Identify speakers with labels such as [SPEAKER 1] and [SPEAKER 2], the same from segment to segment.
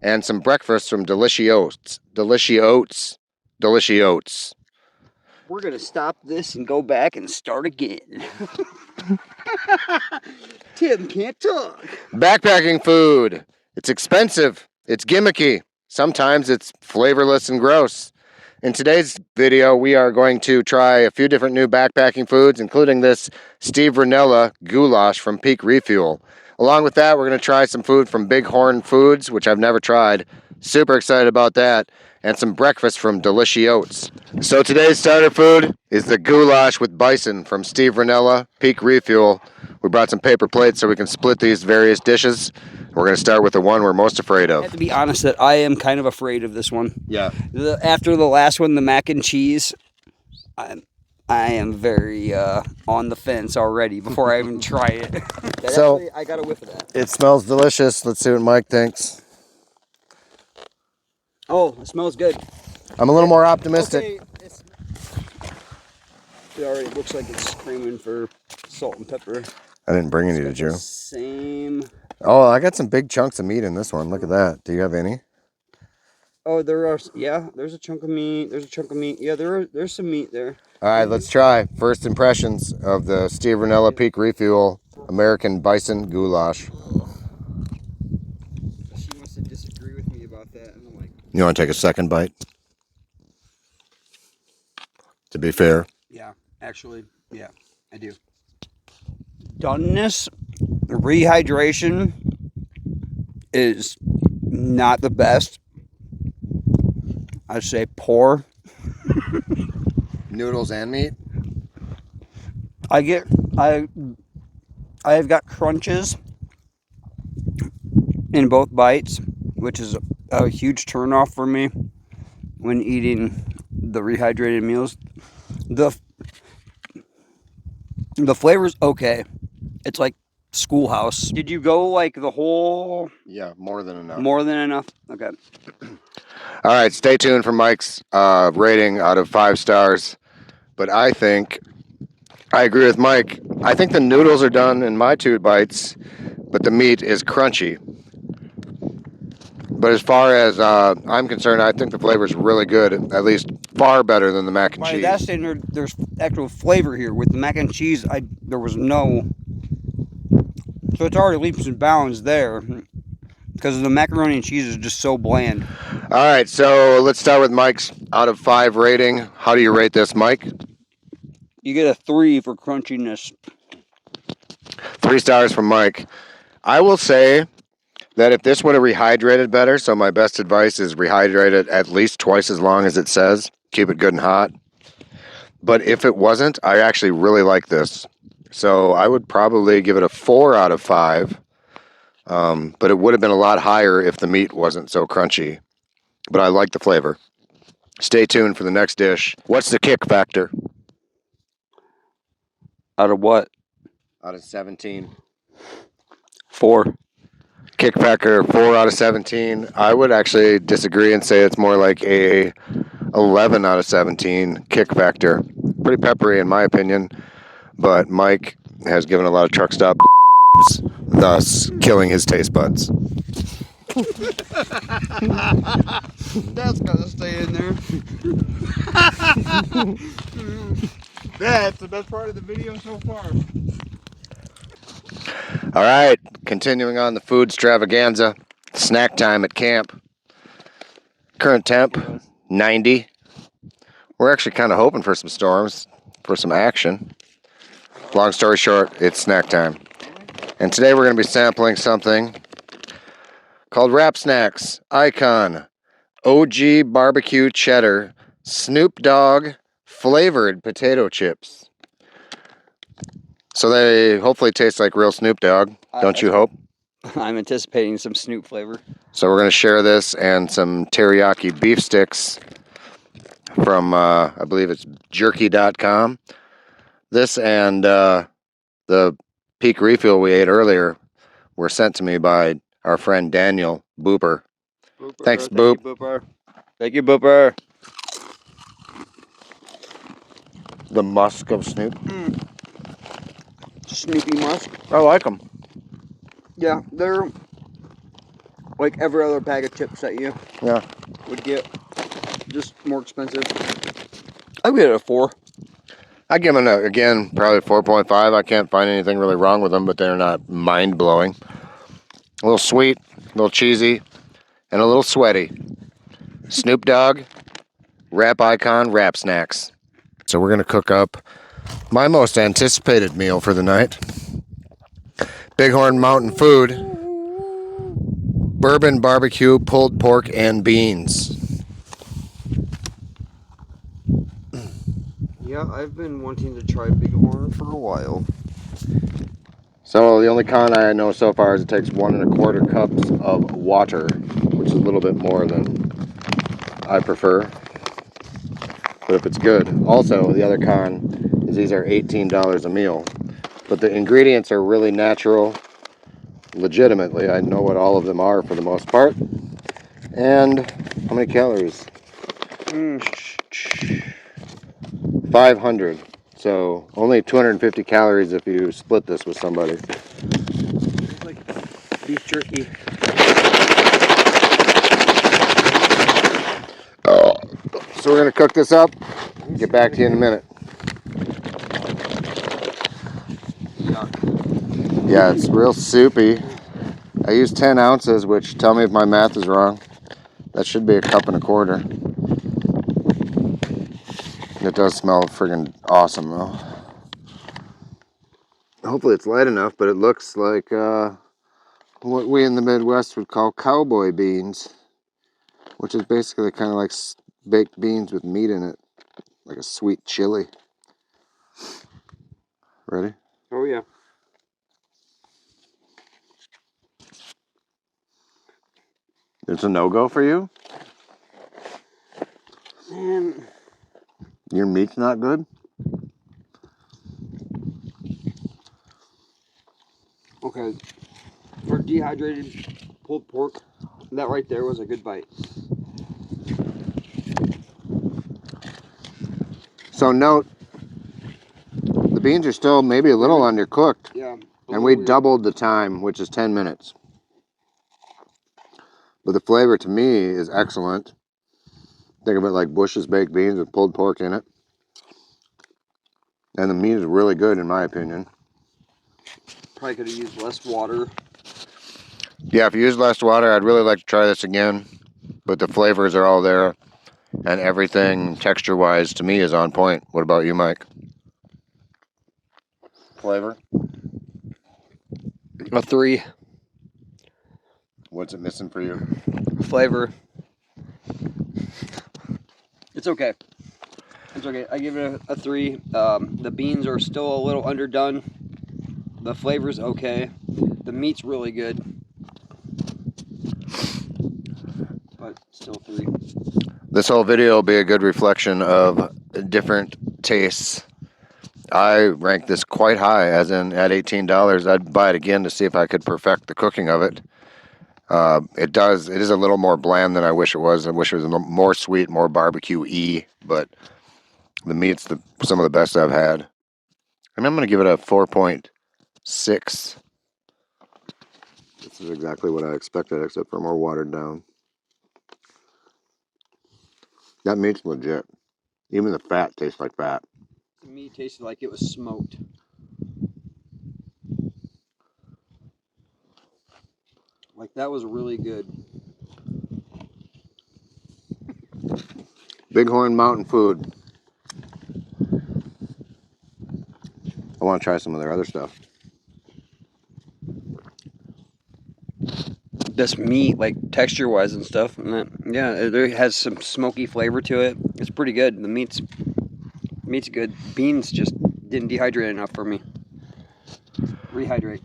[SPEAKER 1] and some breakfast from Delici Oats. Delici Oats. Delici Oats.
[SPEAKER 2] We're going to stop this and go back and start again. Tim can't talk.
[SPEAKER 1] Backpacking food. It's expensive. It's gimmicky. Sometimes it's flavorless and gross. In today's video, we are going to try a few different new backpacking foods, including this Steve Ranella goulash from Peak Refuel. Along with that, we're going to try some food from Bighorn Foods, which I've never tried. Super excited about that. And some breakfast from Delici Oats. So today's starter food is the goulash with bison from Steve Ranella, Peak Refuel. We brought some paper plates so we can split these various dishes. We're going to start with the one we're most afraid
[SPEAKER 2] I
[SPEAKER 1] of.
[SPEAKER 2] have to be honest that I am kind of afraid of this one.
[SPEAKER 1] Yeah.
[SPEAKER 2] After the last one, the mac and cheese, I am very on the fence already before I even try it.
[SPEAKER 1] So
[SPEAKER 2] I got a whiff of that.
[SPEAKER 1] it smells delicious. Let's see what Mike thinks.
[SPEAKER 2] Oh, it smells good.
[SPEAKER 1] I'm a little more optimistic.
[SPEAKER 2] Okay, it already looks like it's screaming for salt and pepper.
[SPEAKER 1] I didn't bring any, did you?
[SPEAKER 2] Same.
[SPEAKER 1] Oh, I got some big chunks of meat in this one. Look at that. Do you have any?
[SPEAKER 2] Oh, there are. Yeah, there's a chunk of meat. There's a chunk of meat. Yeah, there's some meat there.
[SPEAKER 1] All right, let's try. First impressions of the Steve Ranella Peak Refuel American Bison Goulash.
[SPEAKER 2] She wants to disagree with me about that, and I'm like,
[SPEAKER 1] You want to take a second bite? To be fair.
[SPEAKER 2] yeah, actually, yeah, I do. Doneness, rehydration is not the best. I'd say poor.
[SPEAKER 1] Noodles and meat?
[SPEAKER 2] I've got crunches in both bites, which is a huge turnoff for me when eating the rehydrated meals. The flavor's okay. It's like schoolhouse. Did you go like the whole?
[SPEAKER 1] Yeah, more than enough.
[SPEAKER 2] More than enough? Okay.
[SPEAKER 1] All right, stay tuned for Mike's rating out of 5 stars. But I agree with Mike. I think the noodles are done in my 2 bites, but the meat is crunchy. But as far as I'm concerned, I think the flavor is really good, at least far better than the mac and
[SPEAKER 2] By
[SPEAKER 1] cheese.
[SPEAKER 2] that standard, there's actual flavor here. With the mac and cheese, there was no. So it's already leaps and bounds there, because the macaroni and cheese is just so bland.
[SPEAKER 1] All right, so let's start with Mike's out of 5 rating. How do you rate this, Mike?
[SPEAKER 2] You get a 3 for crunchiness.
[SPEAKER 1] 3 stars from Mike. I will say that if this would have rehydrated better, so my best advice is rehydrate it at least twice as long as it says. Keep it good and hot. But if it wasn't, I actually really like this. So I would probably give it a 4 out of 5. But it would have been a lot higher if the meat wasn't so crunchy. But I like the flavor. Stay tuned for the next dish. What's the kick factor?
[SPEAKER 2] Out of what?
[SPEAKER 1] Out of 17.
[SPEAKER 2] 4.
[SPEAKER 1] Kick factor 4 out of 17. I would actually disagree and say it's more like a 11 out of 17 kick factor. Pretty peppery in my opinion, but Mike has given a lot of truck stop thus killing his taste buds.
[SPEAKER 2] That's gotta stay in there.
[SPEAKER 3] That's the best part of the video so far.
[SPEAKER 1] All right, continuing on the food extravaganza. Snack time at camp. Current temp, 90. We're actually kind of hoping for some storms, for some action. Long story short, it's snack time. And today we're going to be sampling something called Wrap Snacks Icon OG Barbecue Cheddar Snoop Dogg Flavored Potato Chips. So they hopefully taste like real Snoop Dogg, don't you hope?
[SPEAKER 2] I'm anticipating some Snoop flavor.
[SPEAKER 1] So we're going to share this and some teriyaki beef sticks from, I believe it's jerky.com. This and the Peak Refuel we ate earlier were sent to me by our friend Daniel Booper. Thanks, Boop.
[SPEAKER 2] Thank you, Booper.
[SPEAKER 1] The musk of Snoop.
[SPEAKER 2] Snoopy musk.
[SPEAKER 1] I like them.
[SPEAKER 2] Yeah, they're like every other bag of chips that you would get, just more expensive. I would get it a 4.
[SPEAKER 1] I give them, again, probably 4.5. I can't find anything really wrong with them, but they're not mind-blowing. A little sweet, a little cheesy, and a little sweaty. Snoop Dogg, Rap Icon, Rap Snacks. So we're going to cook up my most anticipated meal for the night. Bighorn Mountain Food, bourbon barbecue, pulled pork, and beans.
[SPEAKER 2] Yeah, I've been wanting to try Bighorn for a while.
[SPEAKER 1] So the only con I know so far is it takes 1 1/4 cups of water, which is a little bit more than I prefer. But if it's good. Also, the other con is these are $18 a meal. But the ingredients are really natural, legitimately. I know what all of them are for the most part. And how many calories? 500. So only 250 calories if you split this with somebody.
[SPEAKER 2] It's like beef jerky.
[SPEAKER 1] So we're going to cook this up. Get back to you in a minute.
[SPEAKER 2] Yuck.
[SPEAKER 1] Yeah, it's real soupy. I used 10 ounces, which, tell me if my math is wrong. That should be 1 1/4 cups. It does smell friggin' awesome, though. Hopefully it's light enough, but it looks like what we in the Midwest would call cowboy beans, which is basically kind of like baked beans with meat in it, like a sweet chili. Ready?
[SPEAKER 2] Oh yeah.
[SPEAKER 1] It's a no-go for you?
[SPEAKER 2] Man.
[SPEAKER 1] Your meat's not good?
[SPEAKER 2] Okay. For dehydrated pulled pork, that right there was a good bite.
[SPEAKER 1] So note, the beans are still maybe a little undercooked.
[SPEAKER 2] Yeah.
[SPEAKER 1] And we doubled the time, which is 10 minutes. But the flavor to me is excellent. Think of it like Bush's baked beans with pulled pork in it. And the meat is really good in my opinion.
[SPEAKER 2] Probably could have used less water.
[SPEAKER 1] Yeah, if you use less water, I'd really like to try this again. But the flavors are all there. And everything texture-wise to me is on point. What about you, Mike? Flavor?
[SPEAKER 2] A 3.
[SPEAKER 1] What's it missing for you?
[SPEAKER 2] Flavor. It's okay. It's okay. I give it a 3. The beans are still a little underdone. The flavor's okay. The meat's really good. But still 3.
[SPEAKER 1] This whole video will be a good reflection of different tastes. I rank this quite high, as in at $18. I'd buy it again to see if I could perfect the cooking of it. It is a little more bland than I wish it was. I wish it was more sweet, more barbecue-y, but the meat's some of the best I've had. And I'm going to give it a 4.6. This is exactly what I expected, except for more watered down. That meat's legit. Even the fat tastes like fat.
[SPEAKER 2] The meat tasted like it was smoked. Like, that was really good.
[SPEAKER 1] Bighorn Mountain Food. I want to try some of their other stuff.
[SPEAKER 2] This meat, like texture-wise and stuff, and that, yeah, it has some smoky flavor to it. It's pretty good. The meat's good. Beans just didn't dehydrate enough for me. Rehydrate.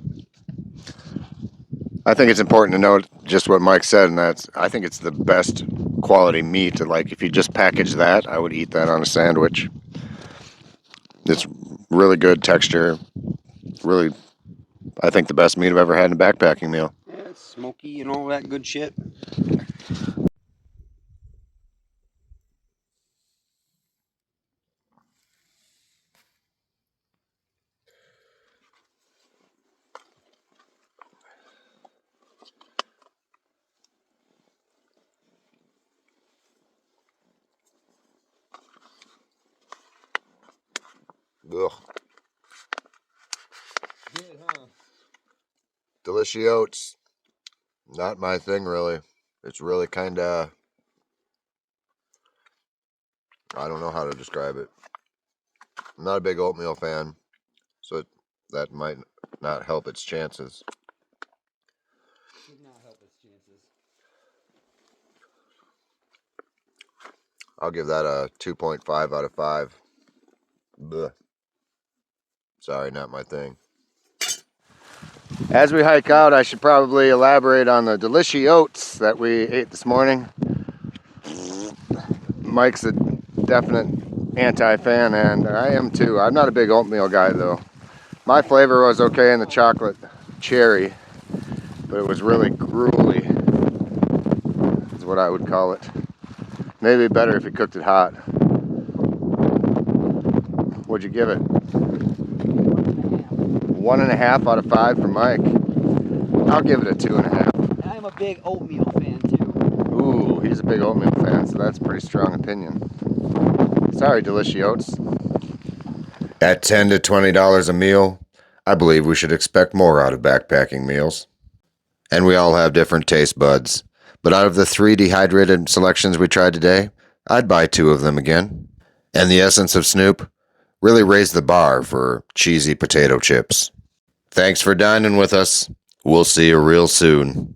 [SPEAKER 1] I think it's important to note just what Mike said, and I think it's the best quality meat. Like, if you just package that, I would eat that on a sandwich. It's really good texture. Really, I think the best meat I've ever had in a backpacking meal.
[SPEAKER 2] Yeah, it's smoky and all that good shit.
[SPEAKER 1] Ugh.
[SPEAKER 2] Good, huh?
[SPEAKER 1] Delici oats. Not my thing, really. It's really kind of... I don't know how to describe it. I'm not a big oatmeal fan, so that might not help its chances.
[SPEAKER 2] Did not help its chances.
[SPEAKER 1] I'll give that a 2.5 out of 5. Blech. Sorry, not my thing. As we hike out, I should probably elaborate on the Delici oats that we ate this morning. Mike's a definite anti-fan, and I am too. I'm not a big oatmeal guy, though. My flavor was okay in the chocolate cherry, but it was really gruely, is what I would call it. Maybe better if you cooked it hot. What'd you give it? 1.5 out of 5 for Mike. I'll give it a 2.5.
[SPEAKER 2] I'm a big oatmeal fan too.
[SPEAKER 1] Ooh, he's a big oatmeal fan, so that's a pretty strong opinion. Sorry, Delici oats. At $10 to $20 a meal, I believe we should expect more out of backpacking meals. And we all have different taste buds. But out of the 3 dehydrated selections we tried today, I'd buy 2 of them again. And the essence of Snoop really raised the bar for cheesy potato chips. Thanks for dining with us. We'll see you real soon.